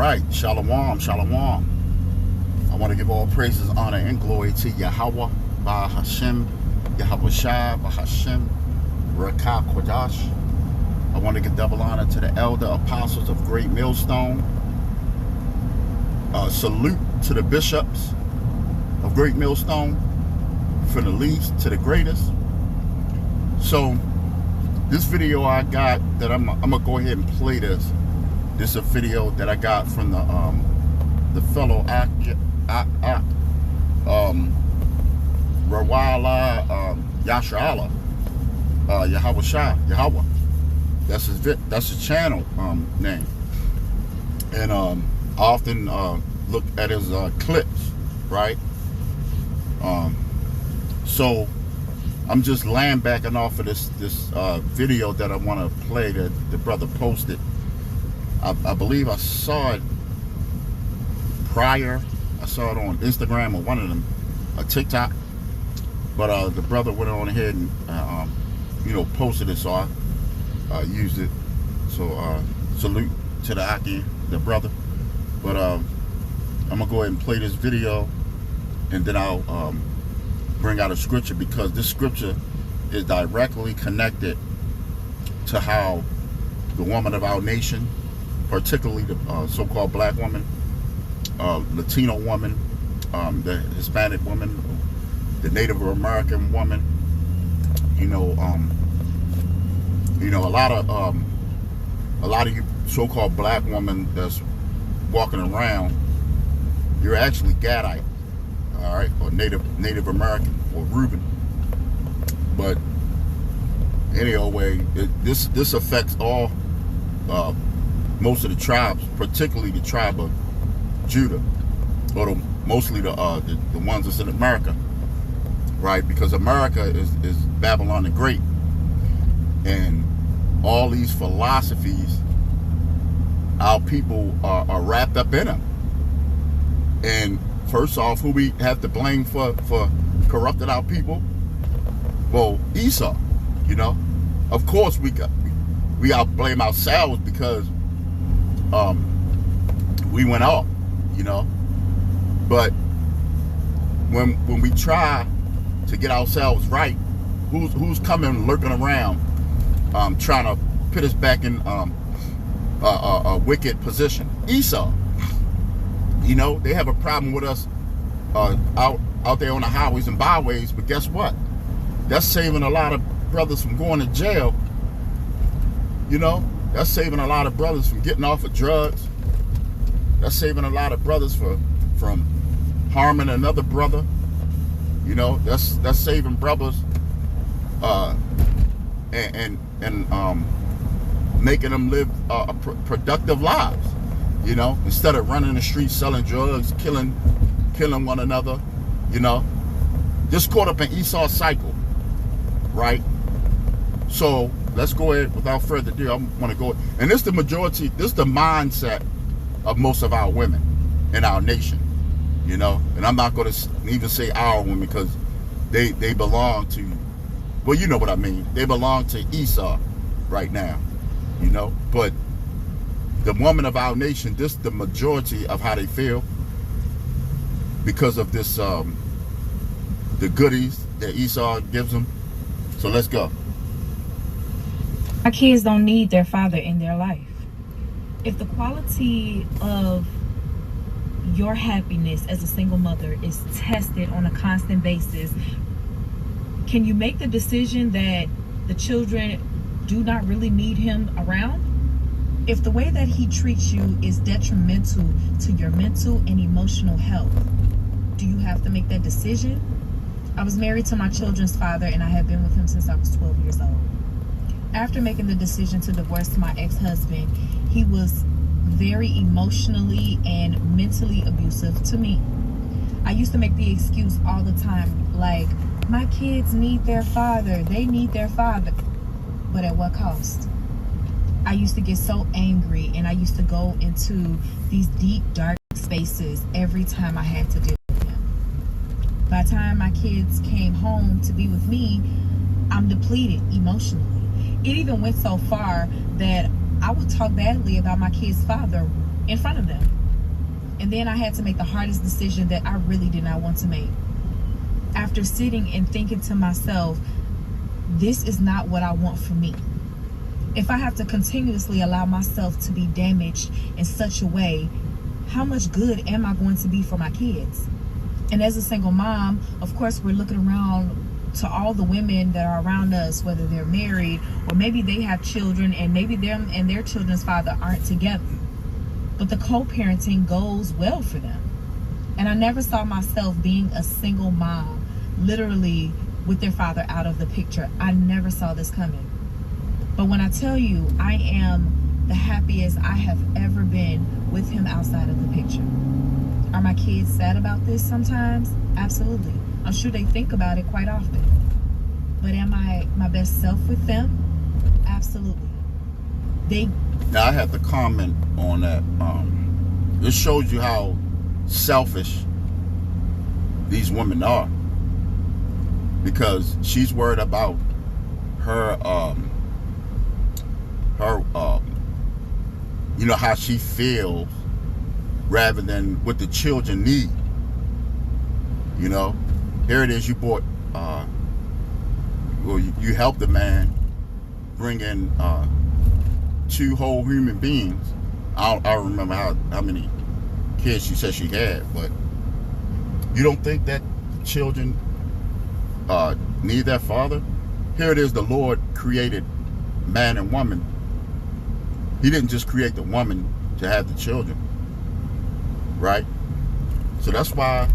right, shalom, shalom. I want to give all praises, honor, and glory to Yahweh, Ba Hashem, Yahweh Shai, Ba Hashem, Rakah Kodash. I want to give double honor to the elder apostles of Great Millstone. Salute to the bishops of Great Millstone, from the least to the greatest. So, this video I got that I'm gonna go ahead and play this. This is a video that I got from the fellow Rawala Yashra'Allah, Yahweh Shai, Yahweh. That's his channel name. And I often look at his clips, right? So I'm just backing off of this video that I want to play that the brother posted. I believe I saw it prior. I saw it on Instagram or one of them, a TikTok. But the brother went on ahead and posted it, so I used it. So salute to the Aki, the brother. But I'm gonna go ahead and play this video, and then I'll bring out a scripture, because this scripture is directly connected to how the woman of our nation, particularly the so-called black woman, Latino woman, the Hispanic woman, the Native American woman, a lot of you so-called black women that's walking around, you're actually Gadite, all right, or Native American, or Reuben. But anyway, this affects all most of the tribes, particularly the tribe of Judah, or mostly the ones that's in America, right? Because America is Babylon the Great, and all these philosophies, our people are wrapped up in them. And first off, who we have to blame for corrupting our people? Well, Esau. Of course we got to blame ourselves, because we went off. But when we try to get ourselves right, who's coming lurking around trying to put us back in a wicked position? Esau. They have a problem with us out there on the highways and byways, but guess what? That's saving a lot of brothers from going to jail. That's saving a lot of brothers from getting off of drugs. That's saving a lot of brothers from harming another brother. That's saving brothers and making them live productive lives. Instead of running the streets selling drugs, killing one another. Just caught up in Esau's cycle, right? So let's go ahead, without further ado. I want to go, and this is the mindset of most of our women in our nation, and I'm not going to even say our women, because they belong to, well, you know what I mean. They belong to Esau right now, but the woman of our nation, this is the majority of how they feel, because of this, the goodies that Esau gives them. So let's go. Our kids don't need their father in their life. If the quality of your happiness as a single mother is tested on a constant basis, can you make the decision that the children do not really need him around? If the way that he treats you is detrimental to your mental and emotional health, do you have to make that decision? I was married to my children's father, and I have been with him since I was 12 years old. After making the decision to divorce my ex-husband, he was very emotionally and mentally abusive to me. I used to make the excuse all the time, like, my kids need their father, they need their father. But at what cost? I used to get so angry, and I used to go into these deep, dark spaces every time I had to deal with him. By the time my kids came home to be with me, I'm depleted emotionally. It even went so far that I would talk badly about my kid's father in front of them. And then I had to make the hardest decision that I really did not want to make. After sitting and thinking to myself, this is not what I want for me. If I have to continuously allow myself to be damaged in such a way, how much good am I going to be for my kids? And as a single mom, of course, we're looking around to all the women that are around us, whether they're married or maybe they have children and maybe them and their children's father aren't together. But the co-parenting goes well for them. And I never saw myself being a single mom, literally with their father out of the picture. I never saw this coming. But when I tell you, I am the happiest I have ever been with him outside of the picture. Are my kids sad about this sometimes? Absolutely. I'm sure they think about it quite often. But am I my best self with them? Absolutely. Now I have to comment on that. It shows you how selfish these women are, because she's worried about her you know, how she feels rather than what the children need. You know, here it is, you bought well, you helped the man bring in 2 whole human beings. I don't remember how many kids she said she had, but you don't think that children need their father? Here it is, the Lord created man and woman. He didn't just create the woman to have the children, right? So that's why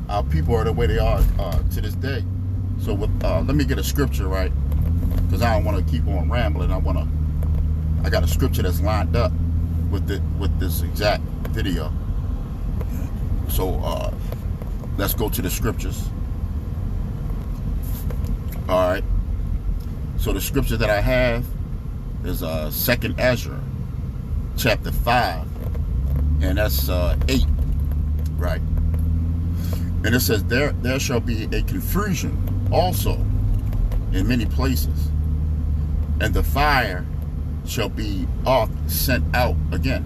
our people are the way they are to this day. So let me get a scripture, right? Because I don't want to keep on rambling. I got a scripture that's lined up with this exact video. So let's go to the scriptures. All right. So the scripture that I have is 2nd Ezra, chapter 5, and that's 8, right? And it says, there shall be a confusion also in many places, and the fire shall be oft sent out again,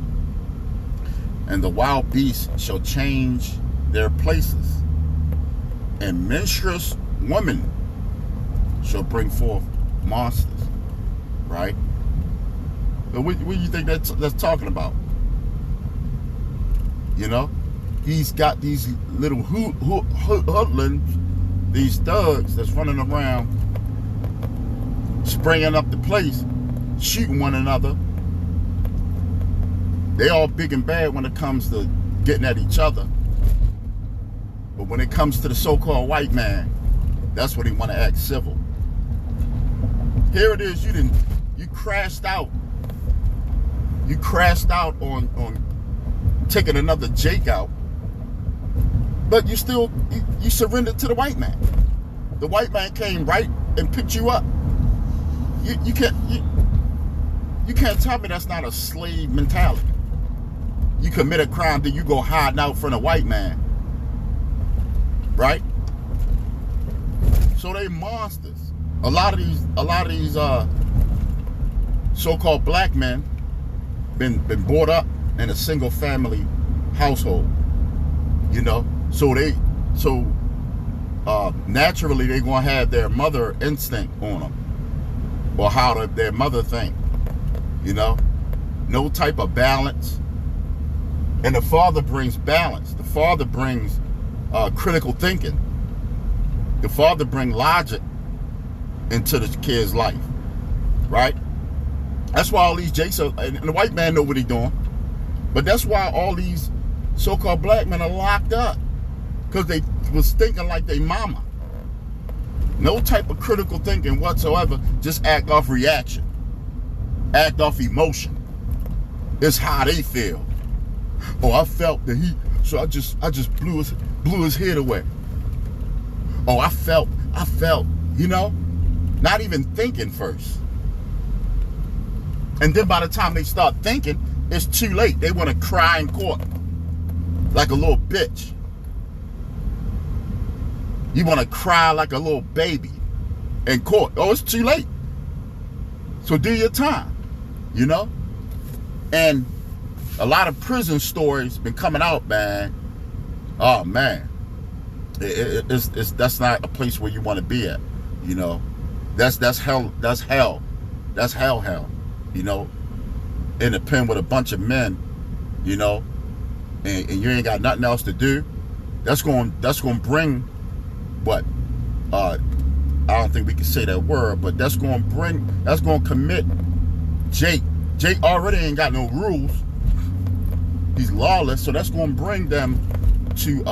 and the wild beasts shall change their places, and menstruous women shall bring forth monsters, right? But what do you think that's talking about? You know, he's got these little hoodlums, these thugs that's running around, springing up the place, shooting one another. They all big and bad when it comes to getting at each other. But when it comes to the so-called white man, that's when he want to act civil. Here it is, you crashed out. You crashed out on taking another Jake out, but you surrendered to the white man. The white man came right and picked you up. You can't tell me that's not a slave mentality. You commit a crime, then you go hiding out from a white man, right? So they monsters. A lot of these so-called black men been brought up in a single family household, you know. So naturally they're gonna have their mother instinct on them, or how their mother think, you know. No type of balance. And the father brings balance. The father brings critical thinking. The father brings logic into the kid's life, right? That's why all these Jakes are, and the white man know what he's doing, but that's why all these so-called black men are locked up, because they was thinking like they mama. No type of critical thinking whatsoever, just act off reaction, act off emotion. It's how they feel. Oh, I felt the heat, so I just blew his head away. Oh, I felt, you know, not even thinking first. And then by the time they start thinking, it's too late. They want to cry in court like a little bitch. You want to cry like a little baby in court. Oh, it's too late. So do your time, you know? And a lot of prison stories been coming out, man. Oh man, it's that's not a place where you want to be at. You know, that's hell. That's hell. That's hell. You know, in a pen with a bunch of men. You know, and you ain't got nothing else to do. That's going to bring what? I don't think we can say that word, but that's going to commit Jake. Jake already ain't got no rules. He's lawless, so that's going to bring them to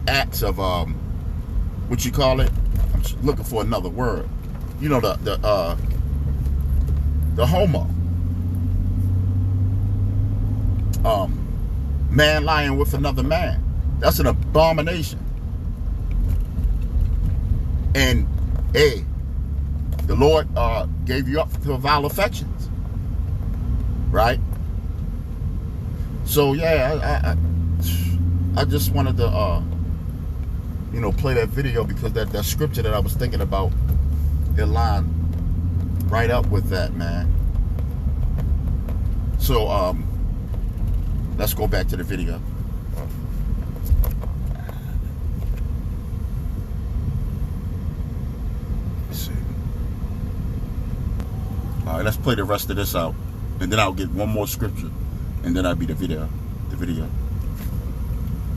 acts of what you call it? I'm looking for another word. You know, the homo. Man lying with another man. That's an abomination. And hey, the Lord gave you up to vile affections, right? So yeah, I just wanted to you know, play that video because that scripture that I was thinking about, it lined right up with that, man. So let's go back to the video. All right, let's play the rest of this out, and then I'll get one more scripture, and then I'll be the video.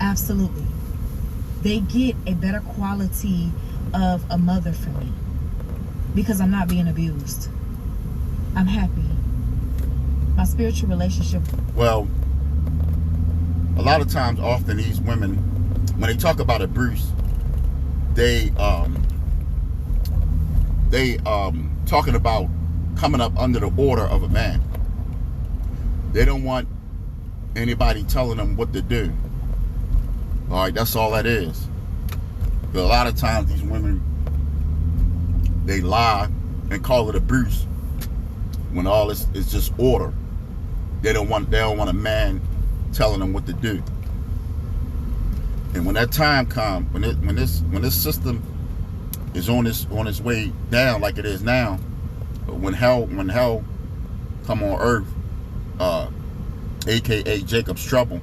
Absolutely. They get a better quality of a mother for me because I'm not being abused. I'm happy. My spiritual relationship. Well, a lot of times, often these women, when they talk about abuse, they talking about coming up under the order of a man. They don't want anybody telling them what to do. All right, that's all that is. But a lot of times these women, they lie and call it abuse when all this is just order. They don't want a man telling them what to do. And when that time comes, when this system is on its way down like it is now, when hell come on earth, aka Jacob's trouble,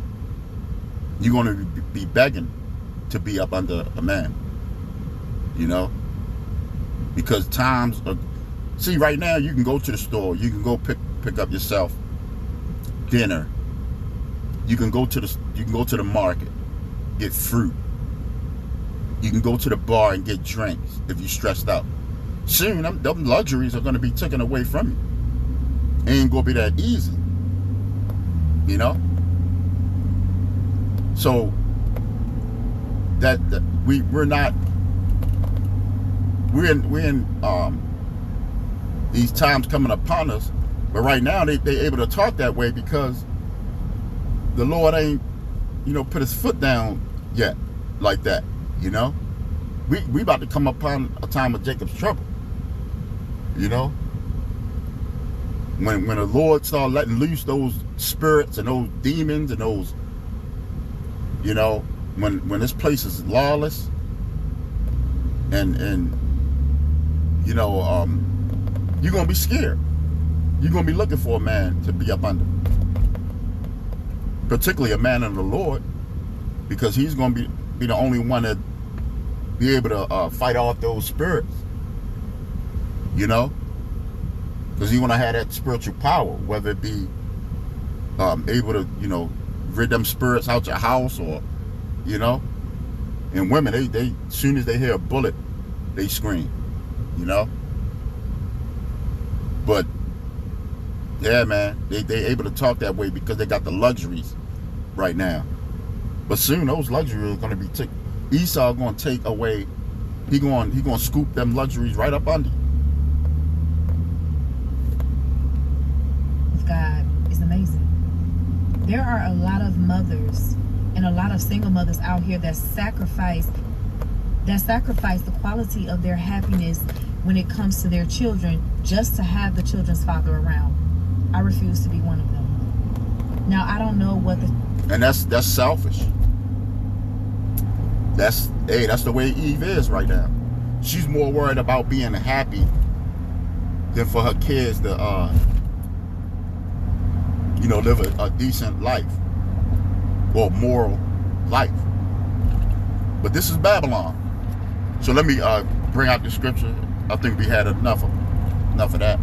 you're going to be begging to be up under a man, you know, because times are, see, right now you can go to the store, you can go pick up yourself dinner, you can go to the market, get fruit, you can go to the bar and get drinks if you're stressed out. Soon them luxuries are going to be taken away from you. It ain't going to be that easy, you know. So that we're in these times coming upon us, but right now they able to talk that way because the Lord ain't, you know, put his foot down yet like that, you know. We about to come upon a time of Jacob's trouble, you know. When the Lord started letting loose those spirits and those demons and those, you know, when this place is lawless and you know, you're gonna be scared. You're gonna be looking for a man to be up under, particularly a man of the Lord, because he's gonna be the only one that be able to fight off those spirits, you know, because you want to have that spiritual power, whether it be able to, you know, rid them spirits out your house, or, you know. And women, they as soon as they hear a bullet, they scream, you know. But yeah, man, they able to talk that way because they got the luxuries right now. But soon those luxuries are going to be taken. Esau going to take away. He going to scoop them luxuries right up under you. God is amazing. There are a lot of mothers and a lot of single mothers out here that sacrifice the quality of their happiness when it comes to their children just to have the children's father around. I refuse to be one of them. Now, I don't know what and that's selfish. That's the way Eve is right now. She's more worried about being happy than for her kids to live a decent life or moral life. But this is Babylon. So let me bring out the scripture. I think we had enough of that.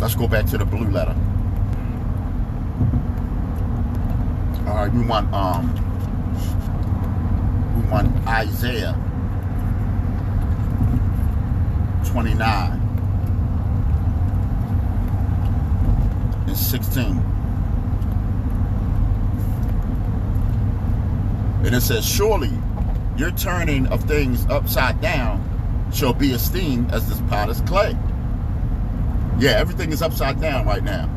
Let's go back to the blue letter. All right, we want Isaiah 29 and 16. And it says, surely your turning of things upside down shall be esteemed as this potter's clay. Yeah, everything is upside down right now.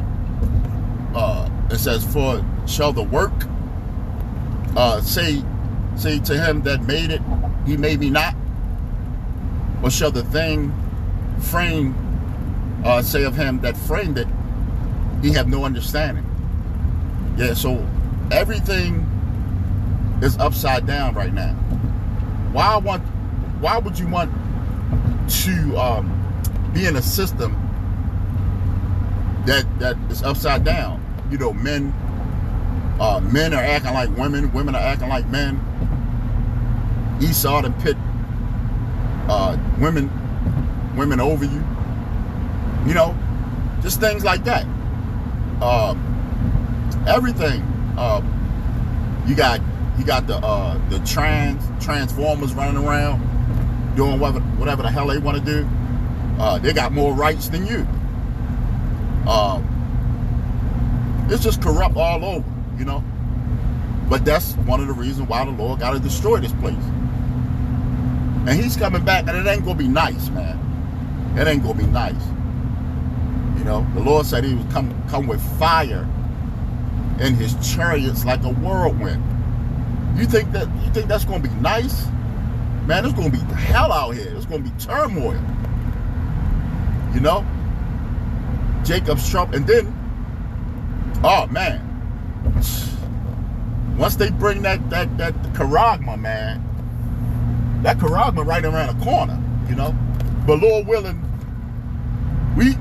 It says, for shall the work say to him that made it, he made me not? Or shall the thing framed say of him that framed it, he have no understanding? Yeah, so everything is upside down right now. Why would you want to be in a system that is upside down? Men are acting like women, women are acting like men. Esau and pit women over you. Just things like that. Everything. You got the transformers running around doing whatever the hell they want to do. They got more rights than you. It's just corrupt all over, But that's one of the reasons why the Lord got to destroy this place. And he's coming back, and it ain't gonna be nice, man. It ain't gonna be nice. The Lord said he would come with fire in his chariots like a whirlwind. You think that's gonna be nice? Man, it's gonna be hell out here. It's gonna be turmoil. Jacob's trouble. And then, oh man, once they bring that charagma, man, that charagma right around the corner, But Lord willing, we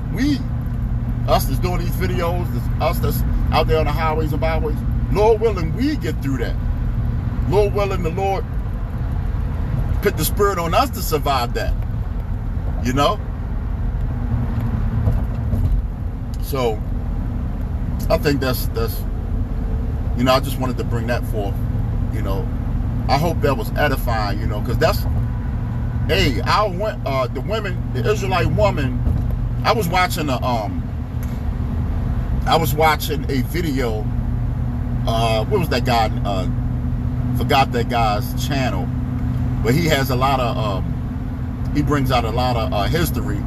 us that's doing these videos, us that's out there on the highways and byways, Lord willing, we get through that. Lord willing, the Lord put the spirit on us to survive that. So I think that's I just wanted to bring that forth. I hope that was edifying, because that's, hey, the women, the Israelite woman. I was watching a video. What was that guy? Forgot that guy's channel, but he has a lot of he brings out a lot of history.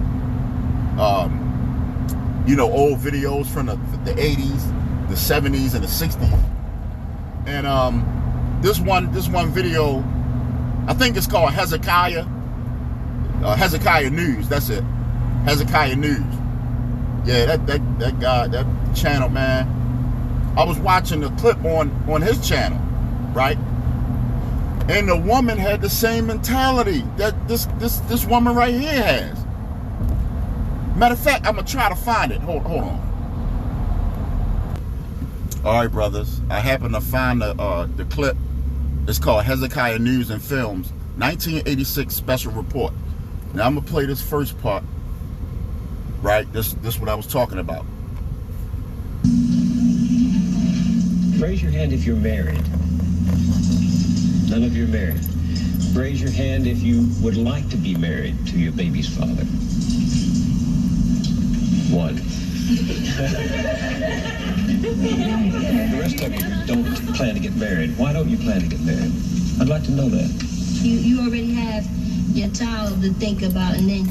Old videos from the 80s, the 70s, and the 60s. And this one video, I think it's called Hezekiah News. That's it, Hezekiah News. Yeah, that guy, that channel, man. I was watching the clip on his channel, right? And the woman had the same mentality that this woman right here has. Matter of fact, I'm gonna try to find it. Hold on. All right, brothers. I happened to find the clip. It's called Hezekiah News and Films, 1986 special report. Now I'm gonna play this first part. Right. This what I was talking about. Raise your hand if you're married. None of you are married. Raise your hand if you would like to be married to your baby's father. One. The rest of you don't plan to get married. Why don't you plan to get married? I'd like to know that. You already have your child to think about, and then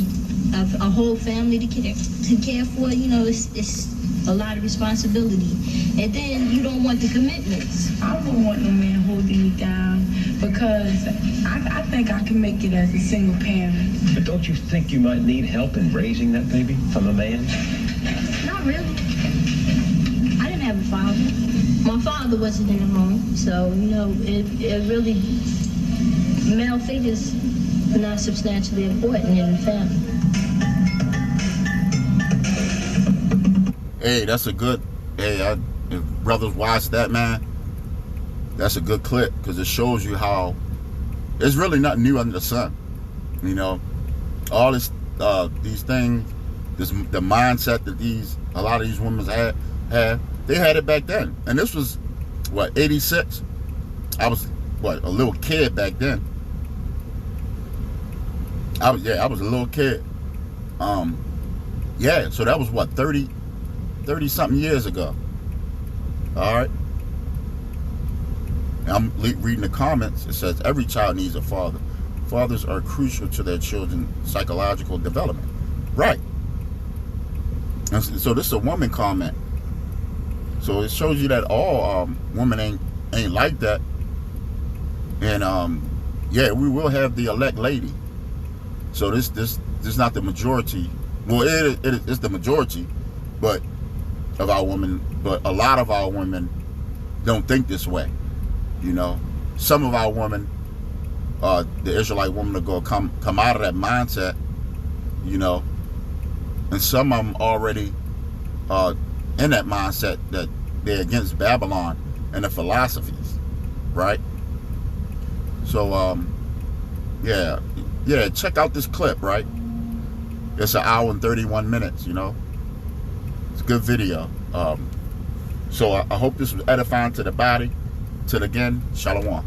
a whole family to care for. It's a lot of responsibility, and then you don't want the commitments. I don't want no man holding me down, because I think I can make it as a single parent. But don't you think you might need help in raising that baby from a man? Not really. I didn't have a father. My father wasn't in the home, so it really, male figures are not substantially important in the family. Hey, that's a good. Hey, if brothers watch that, man, that's a good clip because it shows you how it's really nothing new under the sun. You know, all this, these things, the mindset that a lot of these women had, they had it back then, and this was what, 86. I was what, a little kid back then. I was a little kid. Yeah, so that was what, 30 something years ago. All right. And I'm reading the comments. It says every child needs a father. Fathers are crucial to their children's psychological development. Right. And so this is a woman comment. So it shows you that all women ain't like that. And yeah, we will have the elect lady. So this is not the majority. Well, it's the majority, but of our women. But a lot of our women don't think this way. You know, some of our women, the Israelite women, are going to come out of that mindset. You know, and some of them already in that mindset that they're against Babylon and the philosophies, right? So yeah, check out this clip, right? It's an hour and 31 minutes, you know. It's a good video. So I hope this was edifying to the body. Till again, Shalom.